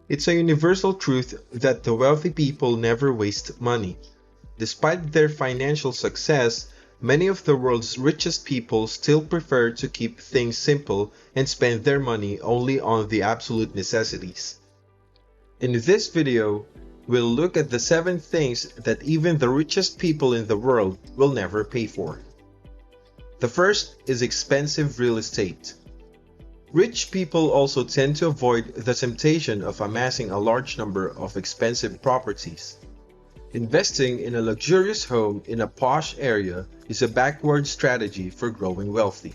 It's a universal truth that the wealthy people never waste money. Despite their financial success, many of the world's richest people still prefer to keep things simple and spend their money only on the absolute necessities. In this video, we'll look at the 7 things that even the richest people in the world will never pay for. The first is expensive real estate. Rich people also tend to avoid the temptation of amassing a large number of expensive properties. Investing in a luxurious home in a posh area is a backward strategy for growing wealthy.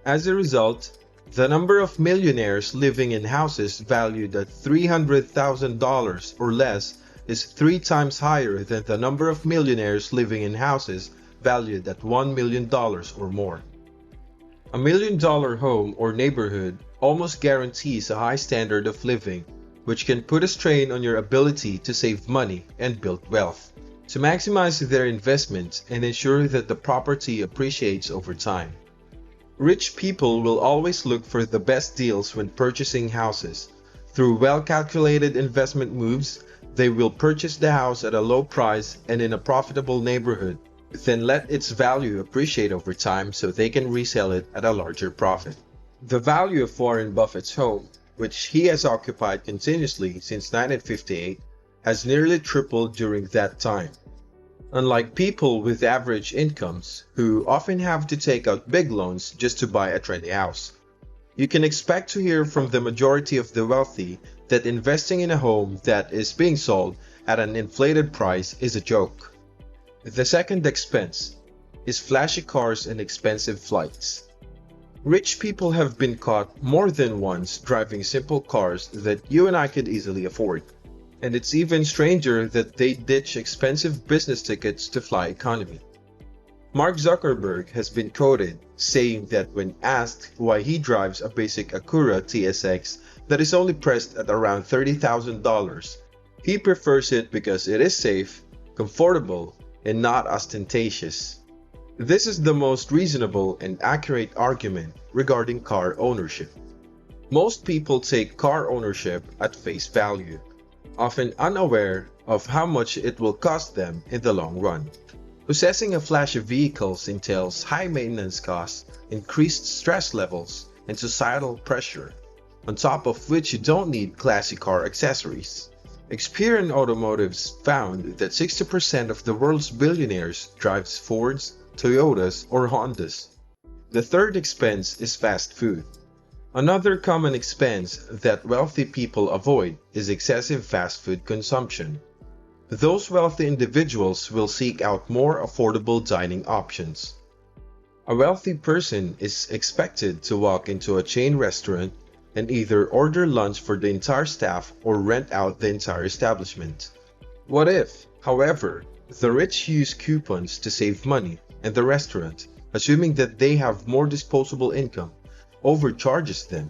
As a result, the number of millionaires living in houses valued at $300,000 or less is 3 times higher than the number of millionaires living in houses valued at $1 million or more. A $1 million home or neighborhood almost guarantees a high standard of living, which can put a strain on your ability to save money and build wealth. To maximize their investment and ensure that the property appreciates over time. Rich people will always look for the best deals when purchasing houses. Through well-calculated investment moves, they will purchase the house at a low price and in a profitable neighborhood, then let its value appreciate over time so they can resell it at a larger profit. The value of Warren Buffett's home, which he has occupied continuously since 1958, has nearly tripled during that time. Unlike people with average incomes, who often have to take out big loans just to buy a trendy house, you can expect to hear from the majority of the wealthy that investing in a home that is being sold at an inflated price is a joke. The second expense is flashy cars and expensive flights. Rich people have been caught more than once driving simple cars that you and I could easily afford. And it's even stranger that they ditch expensive business tickets to fly economy. Mark Zuckerberg has been quoted saying that when asked why he drives a basic Acura TSX that is only priced at around $30,000, he prefers it because it is safe, comfortable, and not ostentatious. This is the most reasonable and accurate argument regarding car ownership. Most people take car ownership at face value, often unaware of how much it will cost them in the long run. Possessing a flashy vehicles entails high maintenance costs, increased stress levels, and societal pressure, on top of which you don't need classy car accessories. Experian Automotives found that 60% of the world's billionaires drives Fords, Toyotas, or Hondas. The third expense is fast food. Another common expense that wealthy people avoid is excessive fast food consumption. Those wealthy individuals will seek out more affordable dining options. A wealthy person is expected to walk into a chain restaurant and either order lunch for the entire staff or rent out the entire establishment. What if, however, the rich use coupons to save money and the restaurant, assuming that they have more disposable income, overcharges them?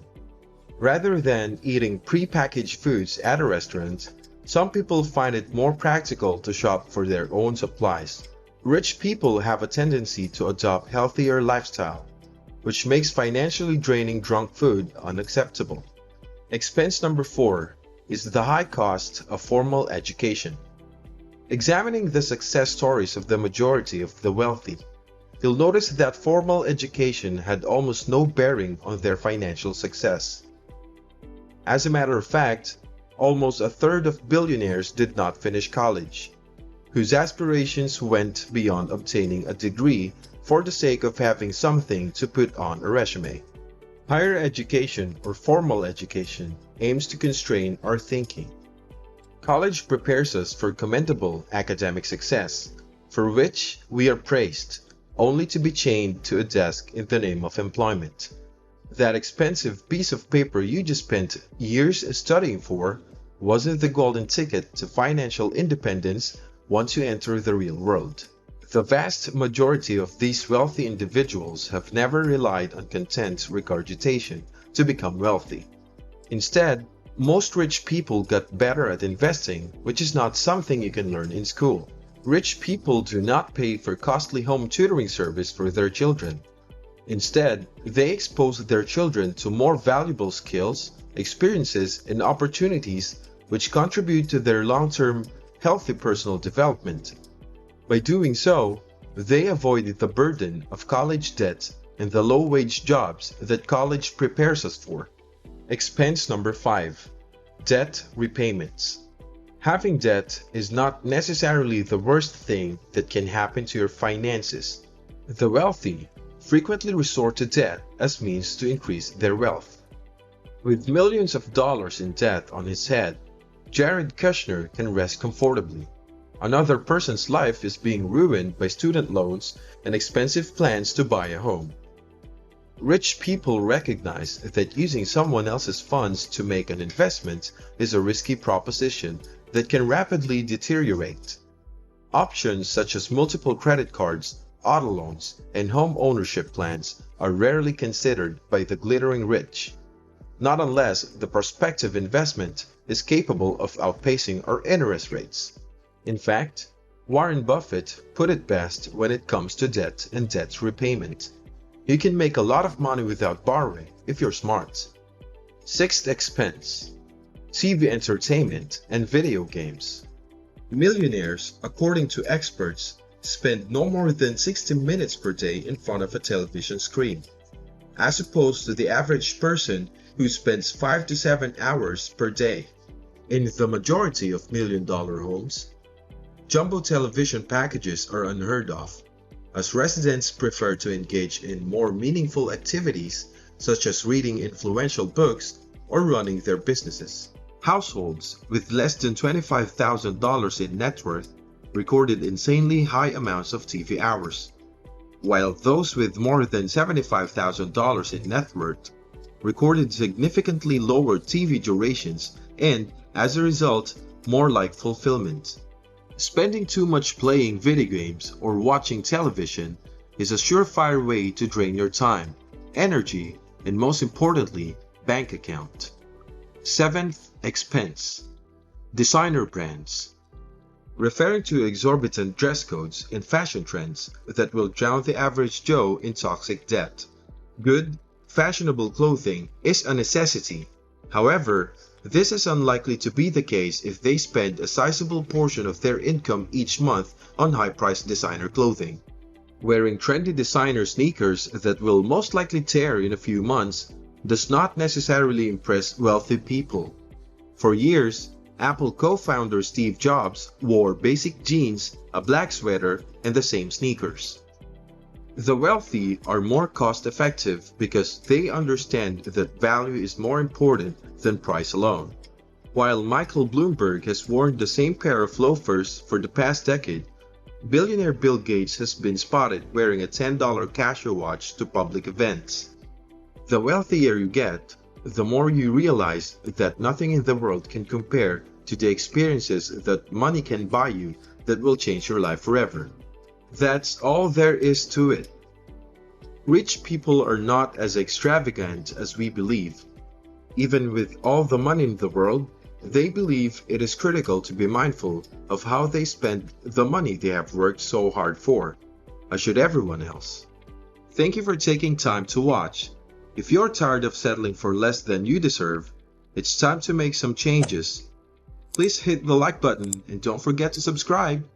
Rather than eating pre-packaged foods at a restaurant, some people find it more practical to shop for their own supplies. Rich people have a tendency to adopt healthier lifestyle, which makes financially draining junk food unacceptable. Expense number 4 is the high cost of formal education. Examining the success stories of the majority of the wealthy, you'll notice that formal education had almost no bearing on their financial success. As a matter of fact, almost a third of billionaires did not finish college, whose aspirations went beyond obtaining a degree for the sake of having something to put on a resume. Higher education, or formal education, aims to constrain our thinking. College prepares us for commendable academic success, for which we are praised, only to be chained to a desk in the name of employment. That expensive piece of paper you just spent years studying for wasn't the golden ticket to financial independence once you enter the real world. The vast majority of these wealthy individuals have never relied on content regurgitation to become wealthy. Instead, most rich people got better at investing, which is not something you can learn in school. Rich people do not pay for costly home tutoring service for their children. Instead, they expose their children to more valuable skills experiences, and opportunities which contribute to their long-term healthy personal development. By doing so, they avoid the burden of college debt and the low-wage jobs that college prepares us for. Expense number 5. Debt repayments. Having debt is not necessarily the worst thing that can happen to your finances. The wealthy frequently resort to debt as means to increase their wealth. With millions of dollars in debt on his head, Jared Kushner can rest comfortably. Another person's life is being ruined by student loans and expensive plans to buy a home. Rich people recognize that using someone else's funds to make an investment is a risky proposition that can rapidly deteriorate. Options such as multiple credit cards, auto loans, and home ownership plans are rarely considered by the glittering rich, not unless the prospective investment is capable of outpacing our interest rates. In fact, Warren Buffett put it best when it comes to debt and debt repayment. You can make a lot of money without borrowing if you're smart. Sixth expense: TV entertainment and video games. Millionaires, according to experts, spend no more than 60 minutes per day in front of a television screen, as opposed to the average person who spends 5 to 7 hours per day. In the majority of million-dollar homes, jumbo television packages are unheard of, as residents prefer to engage in more meaningful activities such as reading influential books or running their businesses. Households with less than $25,000 in net worth recorded insanely high amounts of TV hours, while those with more than $75,000 in net worth recorded significantly lower TV durations and, as a result, more like fulfillment. Spending too much playing video games or watching television is a surefire way to drain your time, energy, and most importantly, bank account. Seventh expense: designer brands. Referring to exorbitant dress codes and fashion trends that will drown the average Joe in toxic debt. Good, fashionable clothing is a necessity. However, this is unlikely to be the case if they spend a sizable portion of their income each month on high-priced designer clothing. Wearing trendy designer sneakers that will most likely tear in a few months does not necessarily impress wealthy people. For years, Apple co-founder Steve Jobs wore basic jeans, a black sweater, and the same sneakers. The wealthy are more cost-effective because they understand that value is more important than price alone. While Michael Bloomberg has worn the same pair of loafers for the past decade, billionaire Bill Gates has been spotted wearing a $10 Casio watch to public events. The wealthier you get, the more you realize that nothing in the world can compare to the experiences that money can buy you that will change your life forever. That's all there is to it. Rich people are not as extravagant as we believe. Even with all the money in the world, they believe it is critical to be mindful of how they spend the money they have worked so hard for, as should everyone else. Thank you for taking time to watch. If you're tired of settling for less than you deserve, it's time to make some changes. Please hit the like button and don't forget to subscribe.